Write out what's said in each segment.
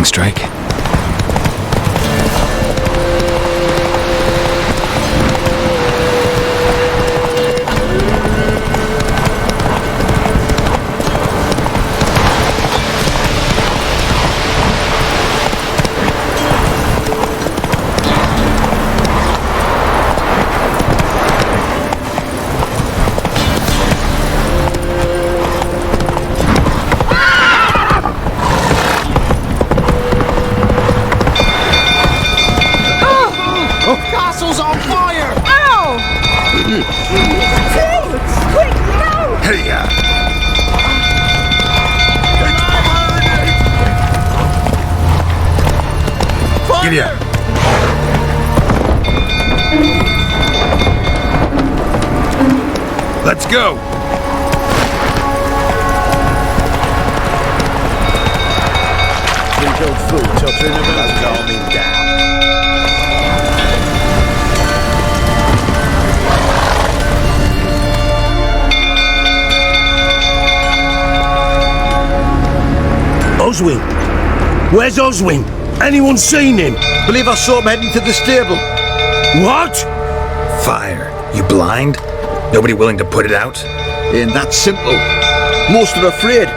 lightning strike. Castle's on fire! Ow! Please! Quick, no! Hey, Giddy up. Let's go! Old fool tottering about calming down. Oswin? Where's Oswin? Anyone seen him? Believe I saw him heading to the stable. What? Fire. You blind? Nobody willing to put it out? Ain't that simple. Most are afraid.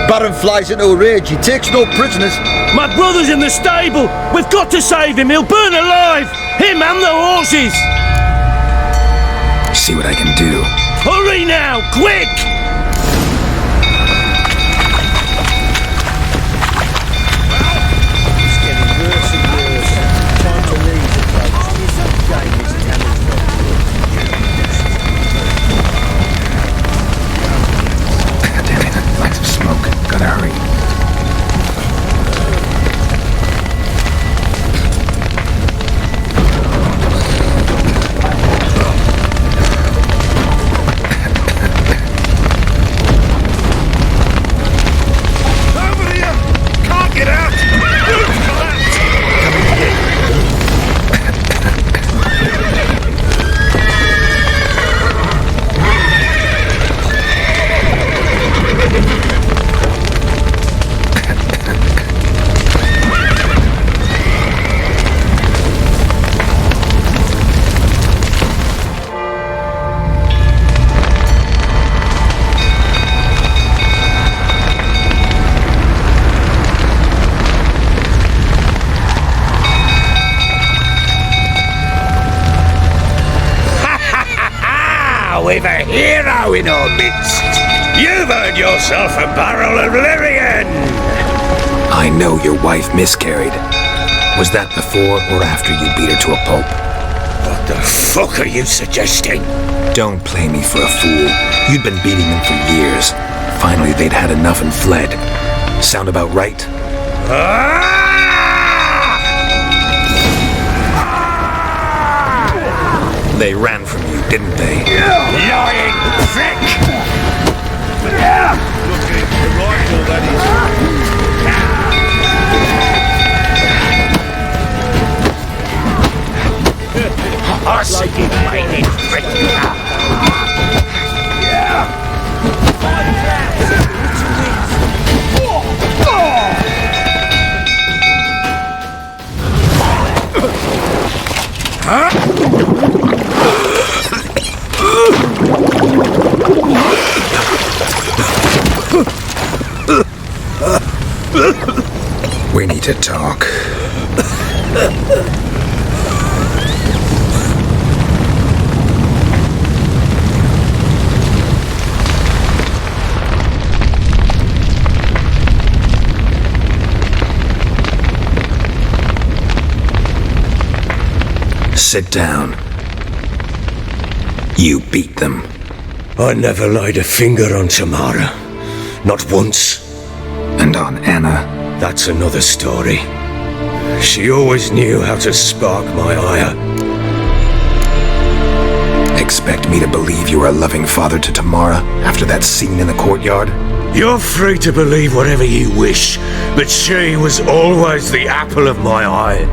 Baron flies into a rage. He takes no prisoners. My brother's in the stable! We've got to save him! He'll burn alive! Him and the horses! See what I can do. Hurry now! Quick! It's getting worse and worse. Time to leave the place. Shame this cannon's not Damn it, like some smoke. Gotta hurry. We've a hero in our midst. You've earned yourself a barrel of Lyrian. I know your wife miscarried. Was that before or after you beat her to a pulp? What the fuck are you suggesting? Don't play me for a fool. You'd been beating them for years. Finally, they'd had enough and fled. Sound about right? They ran from you, didn't they? Lying prick! Arsenic mining prick! We need to talk. Sit down. You beat them. I never laid a finger on Tamara. Not once. And on Anna. That's another story. She always knew how to spark my ire. Expect me to believe you were a loving father to Tamara after that scene in the courtyard? You're free to believe whatever you wish, but she was always the apple of my eye.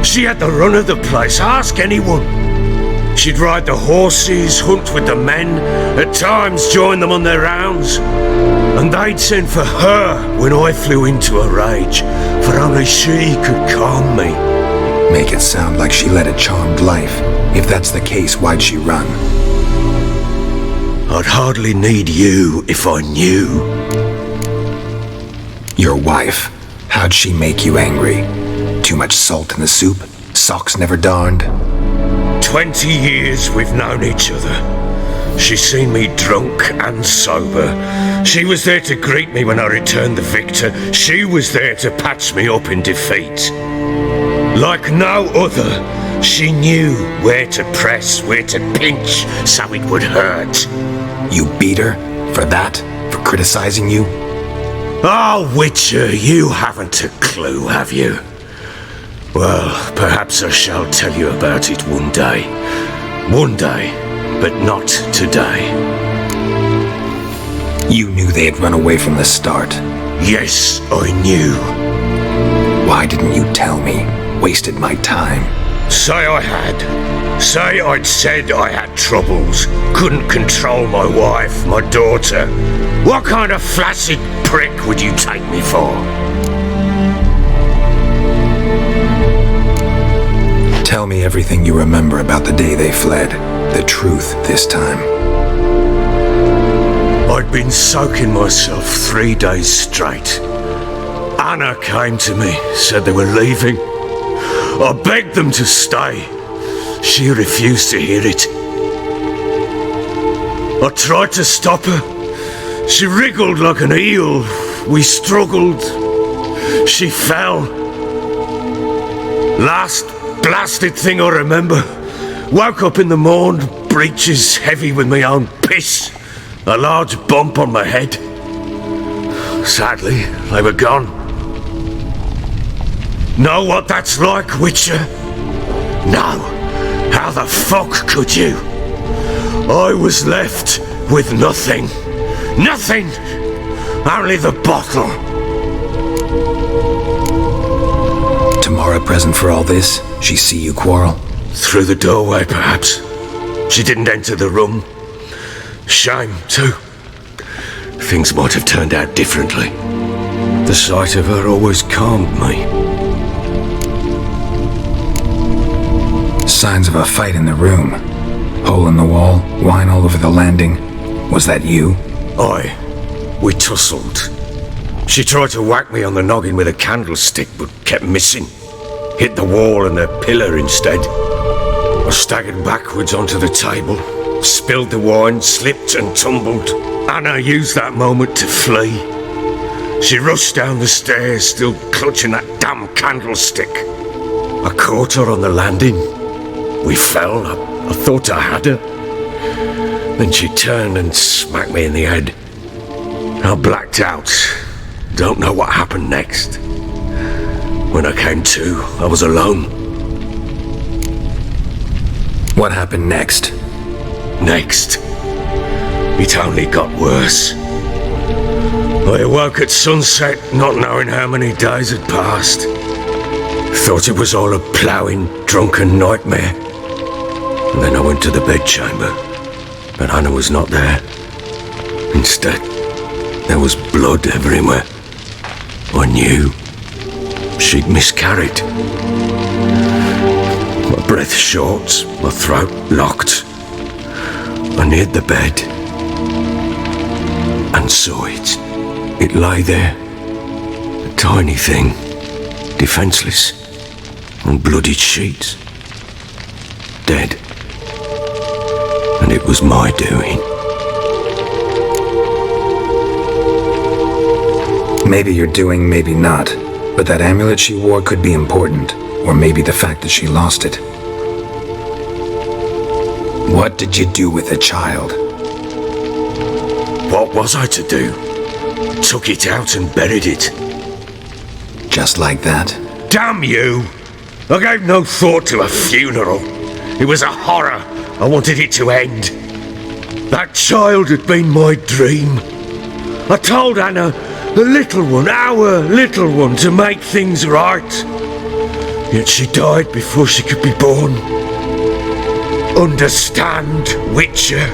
She had the run of the place, ask anyone. She'd ride the horses, hunt with the men, at times join them on their rounds. And they'd send for her when I flew into a rage, for only she could calm me. Make it sound like she led a charmed life. If that's the case, why'd she run? I'd hardly need you if I knew. Your wife. How'd she make you angry? Too much salt in the soup? Socks never darned? 20 years we've known each other. She's seen me drunk and sober. She was there to greet me when I returned the victor. She was there to patch me up in defeat. Like no other, she knew where to press, where to pinch, so it would hurt. You beat her? For that? For criticizing you? Oh, Witcher, you haven't a clue, have you? Well, perhaps I shall tell you about it one day. One day, but not today. You knew they had run away from the start. Yes, I knew. Why didn't you tell me? Wasted my time. Say I had. Say I'd said I had troubles. Couldn't control my wife, my daughter. What kind of flaccid prick would you take me for? Tell me everything you remember about the day they fled. The truth this time. I'd been soaking myself 3 days straight. Anna came to me, said they were leaving. I begged them to stay. She refused to hear it. I tried to stop her. She wriggled like an eel. We struggled. She fell. Last blasted thing I remember. Woke up in the morn, breeches heavy with my own piss. A large bump on my head. Sadly, they were gone. Know what that's like, Witcher? No. How the fuck could you? I was left with nothing. Nothing! Only the bottle. Tamara present for all this? She see you quarrel? Through the doorway, perhaps. She didn't enter the room. Shame, too. Things might have turned out differently. The sight of her always calmed me. Signs of a fight in the room. Hole in the wall, wine all over the landing. Was that you? Aye. We tussled. She tried to whack me on the noggin with a candlestick, but kept missing. Hit the wall and a pillar instead. I staggered backwards onto the table, spilled the wine, slipped and tumbled. Anna used that moment to flee. She rushed down the stairs, still clutching that damn candlestick. I caught her on the landing. We fell. I thought I had her. Then she turned and smacked me in the head. I blacked out. Don't know what happened next. When I came to, I was alone. What happened next? Next? It only got worse. I awoke at sunset, not knowing how many days had passed. Thought it was all a ploughing, drunken nightmare. And then I went to the bedchamber, but Anna was not there. Instead, there was blood everywhere. I knew she'd miscarried. My breath short, my throat locked. I neared the bed and saw it. It lay there, a tiny thing, defenseless, on bloodied sheets, dead. And it was my doing. Maybe you're doing, maybe not. But that amulet she wore could be important. Or maybe the fact that she lost it. What did you do with the child? What was I to do? Took it out and buried it. Just like that? Damn you! I gave no thought to a funeral. It was a horror. I wanted it to end. That child had been my dream. I told Anna, the little one, our little one, to make things right. Yet she died before she could be born. Understand, Witcher?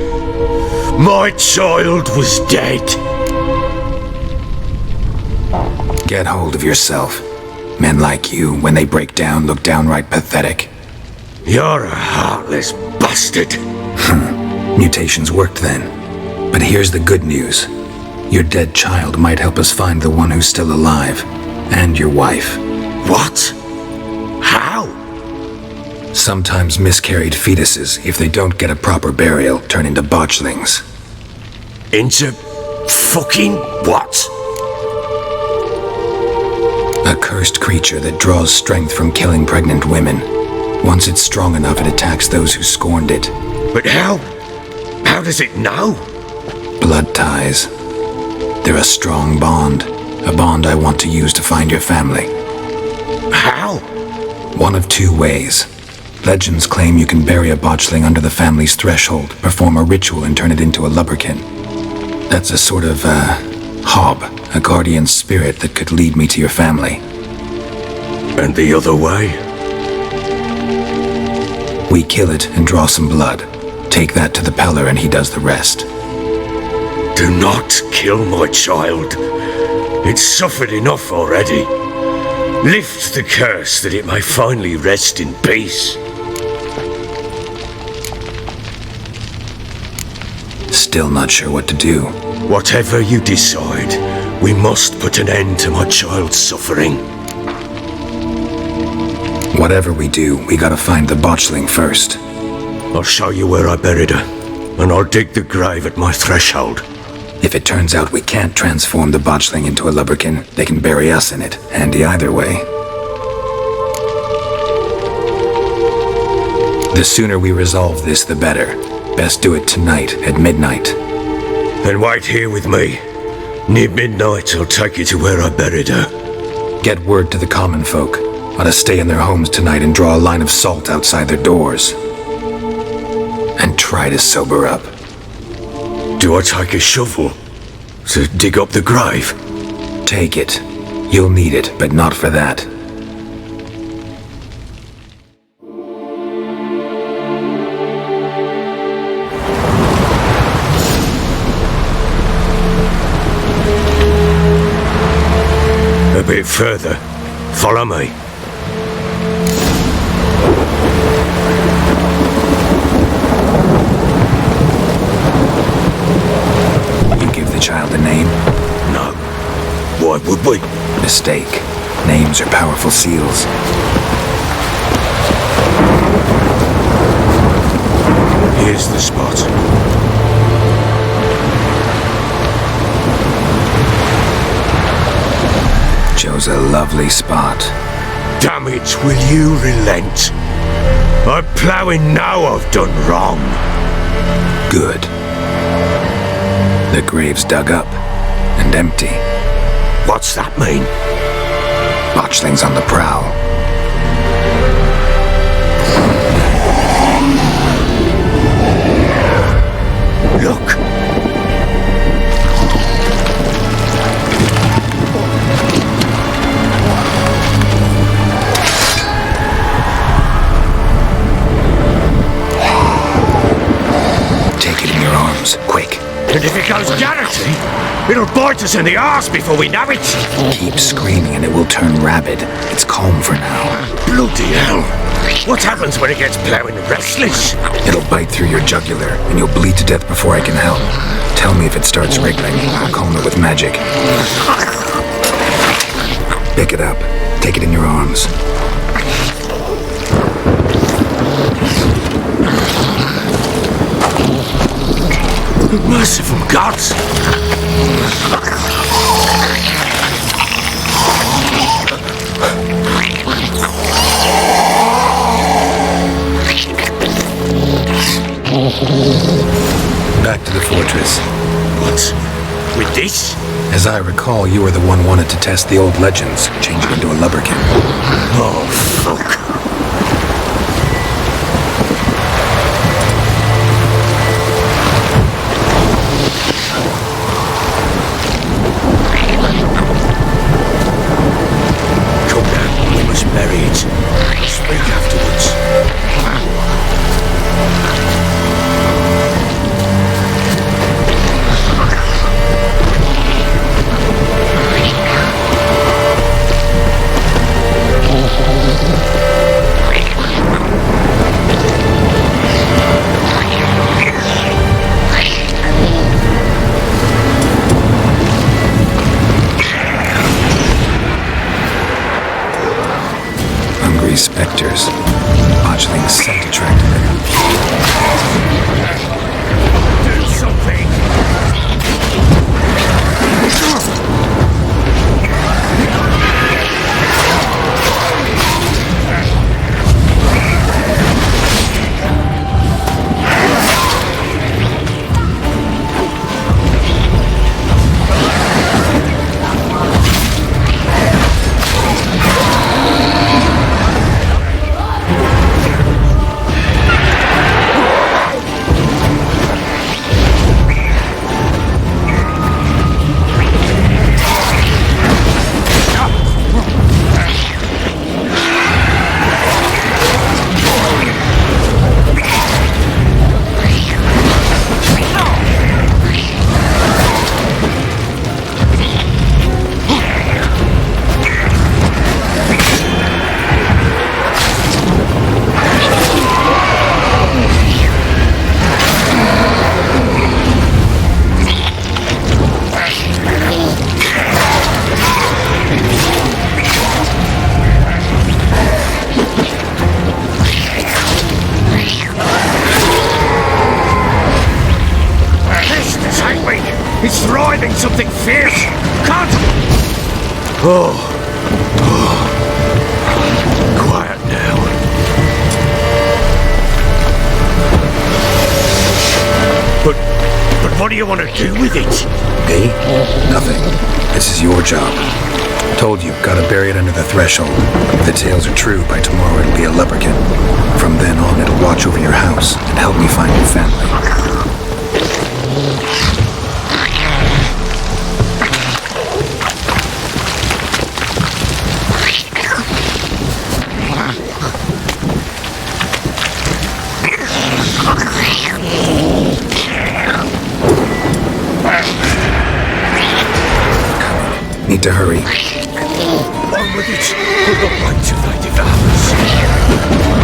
My child was dead. Get hold of yourself. Men like you, when they break down, look downright pathetic. You're a heartless bastard. Mutations worked then. But here's the good news. Your dead child might help us find the one who's still alive. And your wife. What? How? Sometimes miscarried fetuses, if they don't get a proper burial, turn into botchlings. Into fucking what? A cursed creature that draws strength from killing pregnant women. Once it's strong enough, it attacks those who scorned it. But how? How does it know? Blood ties. They're a strong bond. A bond I want to use to find your family. How? One of two ways. Legends claim you can bury a botchling under the family's threshold, perform a ritual, and turn it into a lubberkin. That's a sort of, hob, a guardian spirit that could lead me to your family. And the other way? We kill it and draw some blood. Take that to the Peller and he does the rest. Do not kill my child. It's suffered enough already. Lift the curse that it may finally rest in peace. Still not sure what to do. Whatever you decide, we must put an end to my child's suffering. Whatever we do, we gotta find the botchling first. I'll show you where I buried her, and I'll dig the grave at my threshold. If it turns out we can't transform the botchling into a lubberkin, they can bury us in it. Handy either way. The sooner we resolve this, the better. Best do it tonight, at midnight. Then wait here with me. Near midnight, I'll take you to where I buried her. Get word to the common folk. Ought to stay in their homes tonight and draw a line of salt outside their doors. And try to sober up. Do I take a shovel to dig up the grave? Take it. You'll need it, but not for that. A bit further. Follow me. You give the child a name? No. Why would we? Mistake. Names are powerful seals. Here's the spot. Chose a lovely spot. Damn it, will you relent? I'm ploughing now I've done wrong. Good. The grave's dug up and empty. What's that mean? Botchling's on the prowl. Look. Take it in your arms, quick. And if it goes Garrity, it'll bite us in the arse before we know it. Keep screaming and it will turn rabid. It's calm for now. Bloody hell. What happens when it gets ploughing restless? It'll bite through your jugular and you'll bleed to death before I can help. Tell me if it starts wriggling. I'll calm it with magic. Pick it up. Take it in your arms. Merciful gods! Back to the fortress. What? With this? As I recall, you were the one wanted to test the old legends, change it into a lubberkin. Oh, fuck. Come down, we must bury it. Speak afterwards. feathers. Botchling's scent attracted them. Do something! It's writhing something fierce! Can't... Quiet now. But what do you want to do with it? Me? Nothing. This is your job. Told you, gotta bury it under the threshold. If the tales are true, by tomorrow it'll be a leprechaun. From then on, it'll watch over your house and help me find your family. Need to hurry. On with it! We'll not wait till they devour us.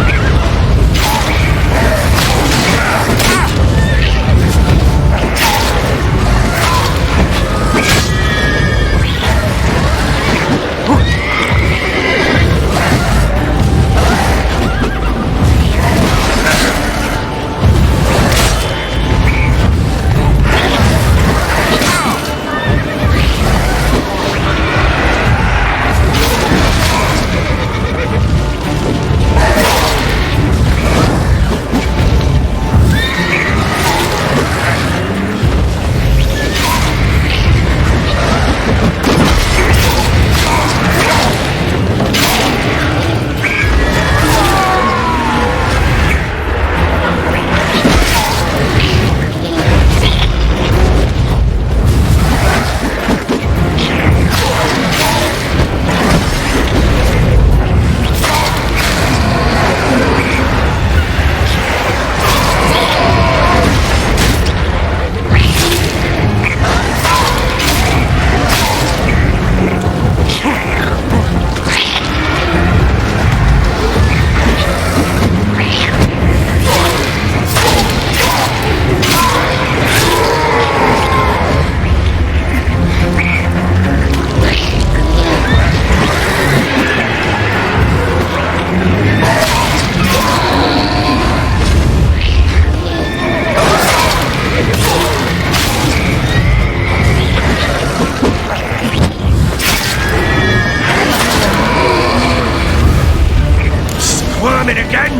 Squirming again,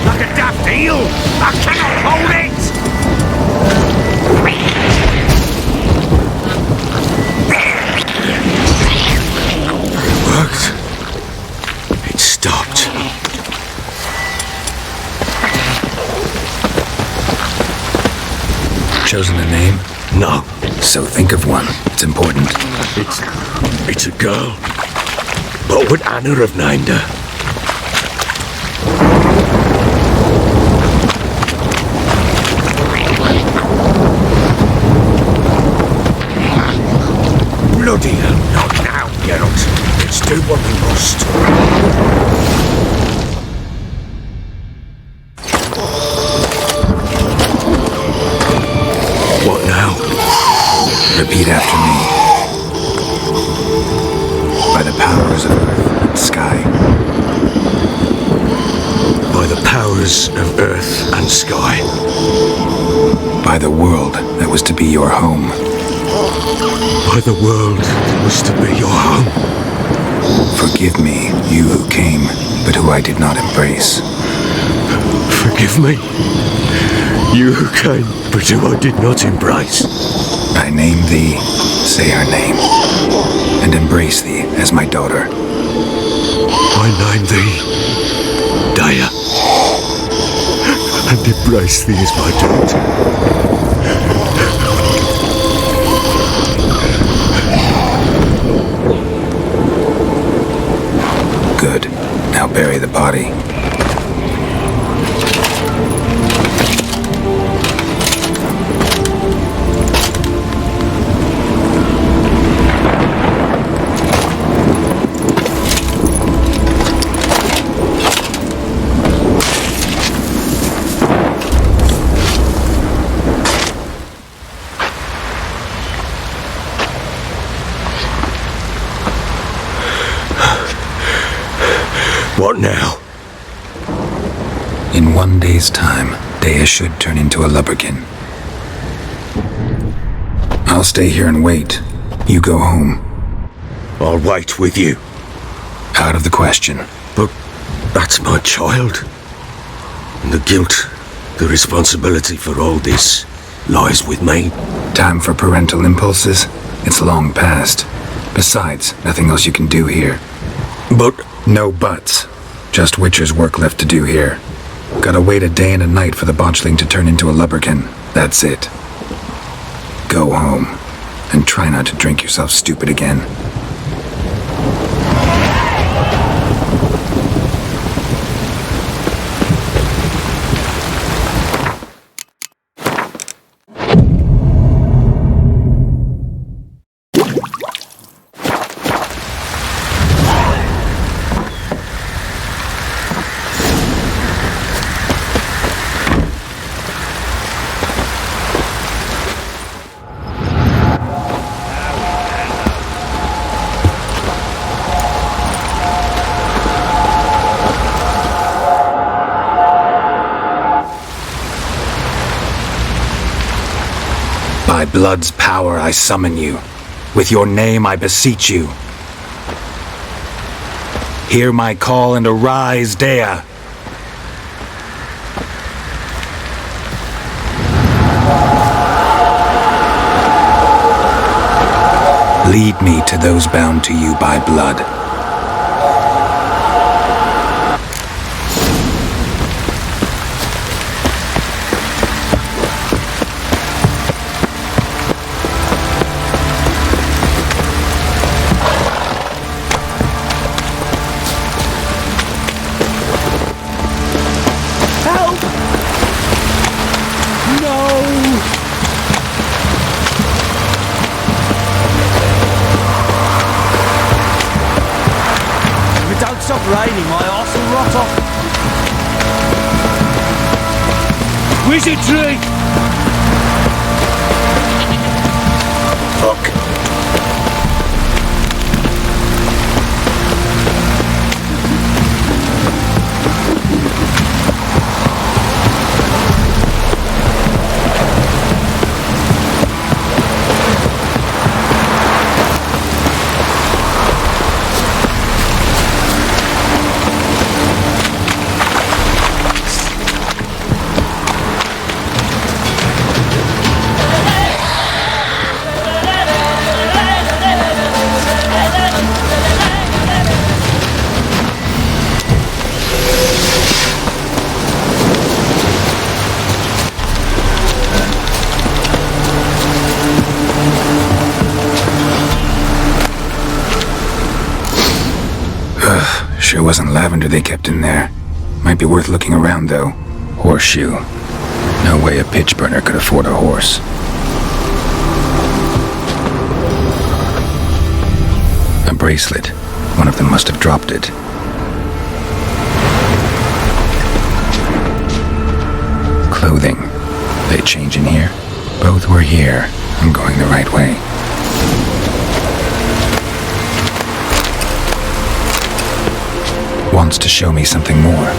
like a daft eel. I cannot hold it. It worked. It stopped. Chosen a name? No, So think of one. It's important. it's a girl. What would Anna have named her? Bloody hell, not now, Geralt. Let's do what we must. What now? Repeat after me. By the powers of earth and sky, powers of earth and sky. By the world that was to be your home. By the world that was to be your home. Forgive me, you who came, but who I did not embrace. Forgive me, you who came, but who I did not embrace. I name thee, say her name, and embrace thee as my daughter. I name thee, Daya, and embrace thee as my daughter. Good. Now bury the body. What now? In 1 day's time, Daya should turn into a lubberkin. I'll stay here and wait. You go home. I'll wait with you. Out of the question. But that's my child. And the guilt, the responsibility for all this lies with me. Time for parental impulses? It's long past. Besides, nothing else you can do here. But No buts. Just Witcher's work left to do here. Gotta wait a day and a night for the botchling to turn into a lubberkin. That's it. Go home. And try not to drink yourself stupid again. By blood's power I summon you. With your name I beseech you. Hear my call and arise, Daya. Lead me to those bound to you by blood. Help! No! If it don't stop raining, my arse will rot off. Wizardry! fuck. Sure wasn't lavender they kept in there. Might be worth looking around, though. Horseshoe. No way a pitch burner could afford a horse. A bracelet. One of them must have dropped it. Clothing. They change in here? Both were here. I'm going the right way. Wants to show me something more.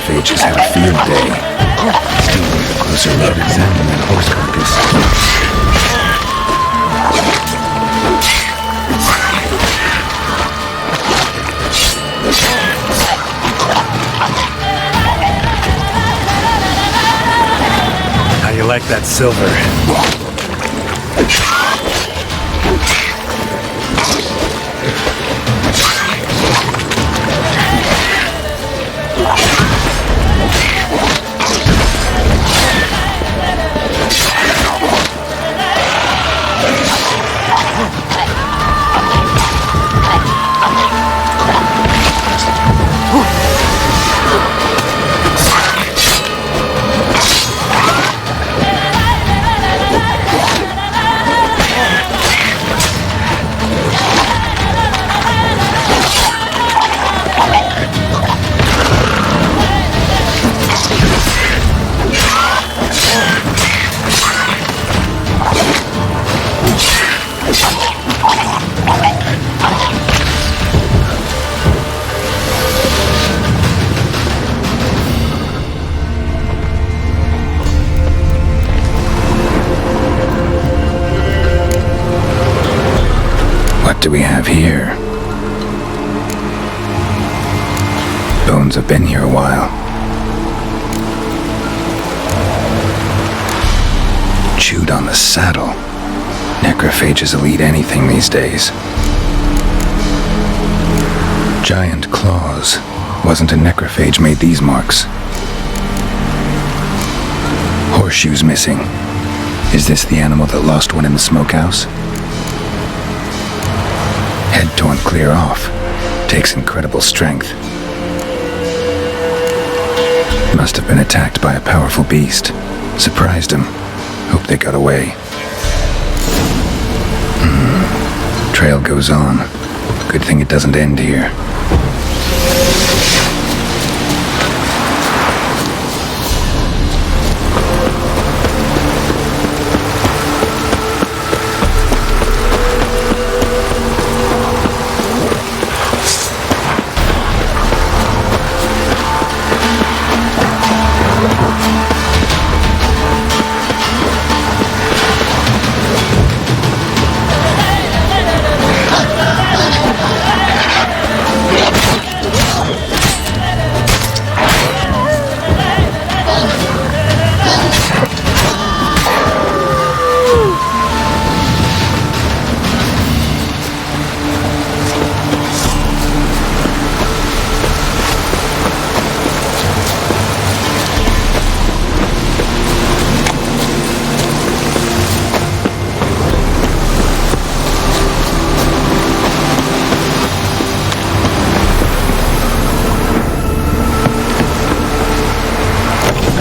necrophage has had a field day. Still need a closer look. Examine that horse carcass. How you like that silver? What do we have here? Bones have been here a while. Chewed on the saddle. Necrophages will eat anything these days. Giant claws. Wasn't a necrophage made these marks. Horseshoes missing. Is this the animal that lost one in the smokehouse? Head torn clear off. Takes incredible strength. Must have been attacked by a powerful beast. Surprised him. Hope they got away. Trail goes on. Good thing it doesn't end here.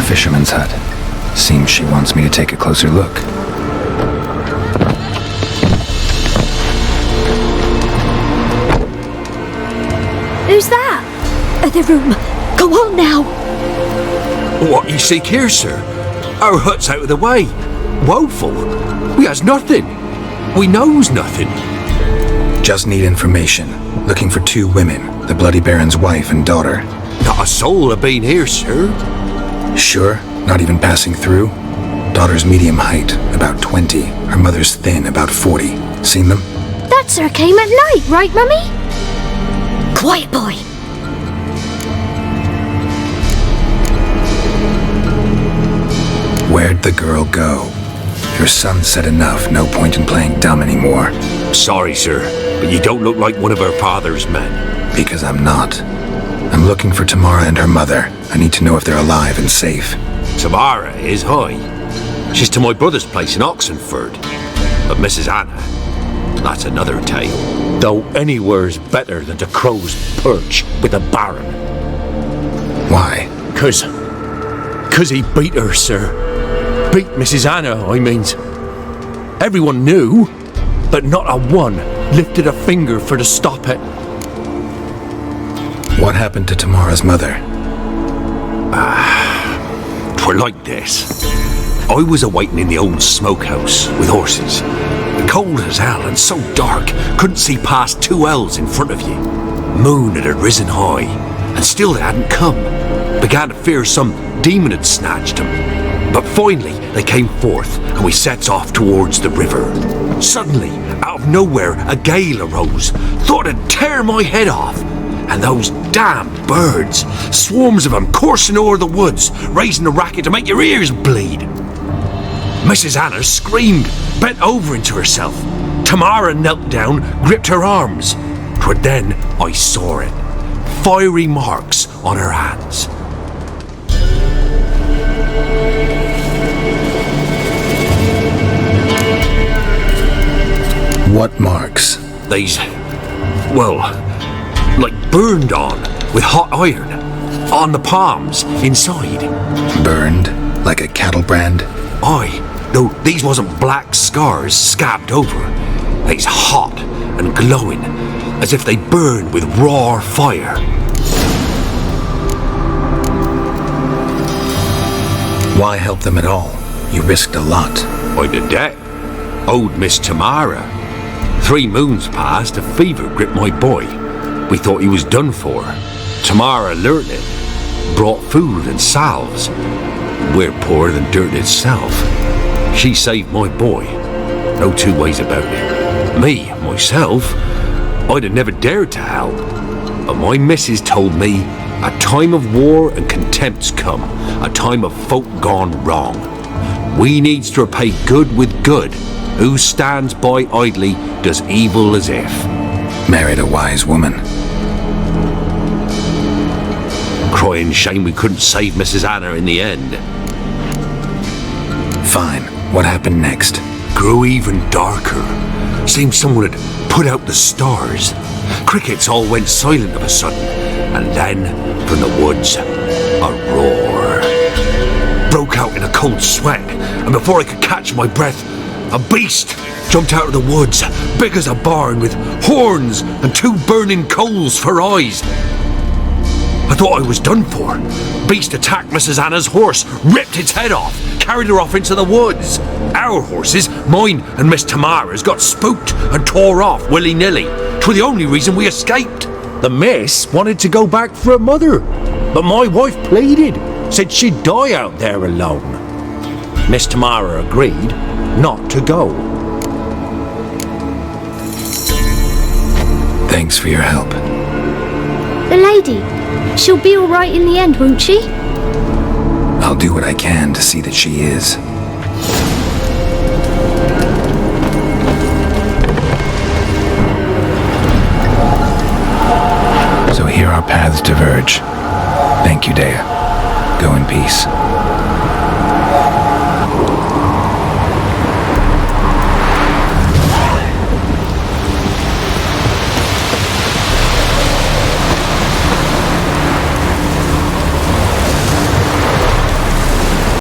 Fisherman's hut. Seems she wants me to take a closer look. Who's that? The room. Go on now. What you seek here, sir? Our hut's out of the way. Woeful. We has nothing. We knows nothing. Just need information. Looking for 2 women. The Bloody Baron's wife and daughter. Not a soul have been here, sir. Sure? Not even passing through? Daughter's medium height, about 20. Her mother's thin, about 40. Seen them? That sir came at night, right, Mummy? Quiet, boy. Where'd the girl go? Your son said enough, no point in playing dumb anymore. Sorry, sir, but you don't look like one of our father's men. Because I'm not. I'm looking for Tamara and her mother. I need to know if they're alive and safe. Tamara is high. She's to my brother's place in Oxenford. But Mrs. Anna, that's another tale. Though anywhere's better than to Crow's Perch with the Baron. Why? Cause he beat her, sir. Beat Mrs. Anna, I means. Everyone knew, but not a one lifted a finger for to stop it. What happened to Tamara's mother? 'Twere like this. I was awaiting in the old smokehouse with horses. Cold as hell and so dark, couldn't see past 2 ells in front of you. Moon had risen high, and still they hadn't come. Began to fear some demon had snatched him. But finally, they came forth, and we sets off towards the river. Suddenly, out of nowhere, a gale arose. Thought it'd tear my head off. And those damn birds, swarms of them coursing o'er the woods, raising a racket to make your ears bleed. Mrs. Anna screamed, bent over into herself. Tamara knelt down, gripped her arms. 'Twas then I saw it. Fiery marks on her hands. What marks? These, well, like burned on with hot iron. On the palms, inside. Burned? Like a cattle brand? Aye, though these wasn't black scars scabbed over. They's hot and glowing, as if they burned with raw fire. Why help them at all? You risked a lot. I'm the debt. Owed Miss Tamara. 3 moons passed, a fever gripped my boy. We thought he was done for. Tamara learnt it. Brought food and salves. We're poorer than dirt itself. She saved my boy. No 2 ways about it. Me, myself, I'd have never dared to help. But my missus told me a time of war and contempt's come. A time of folk gone wrong. We needs to repay good with good. Who stands by idly does evil as if. Married a wise woman. Crying shame we couldn't save Mrs. Anna in the end. Fine. What happened next? Grew even darker. Seemed someone had put out the stars. Crickets all went silent of a sudden. And then, from the woods, a roar. Broke out in a cold sweat. And before I could catch my breath, a beast jumped out of the woods, big as a barn, with horns and 2 burning coals for eyes. I thought I was done for. Beast attacked Mrs. Anna's horse, ripped its head off, carried her off into the woods. Our horses, mine and Miss Tamara's, got spooked and tore off willy-nilly. 'Twas the only reason we escaped. The miss wanted to go back for her mother, but my wife pleaded, said she'd die out there alone. Miss Tamara agreed not to go. Thanks for your help. The lady, she'll be all right in the end, won't she? I'll do what I can to see that she is. So here our paths diverge. Thank you, Dea. Go in peace.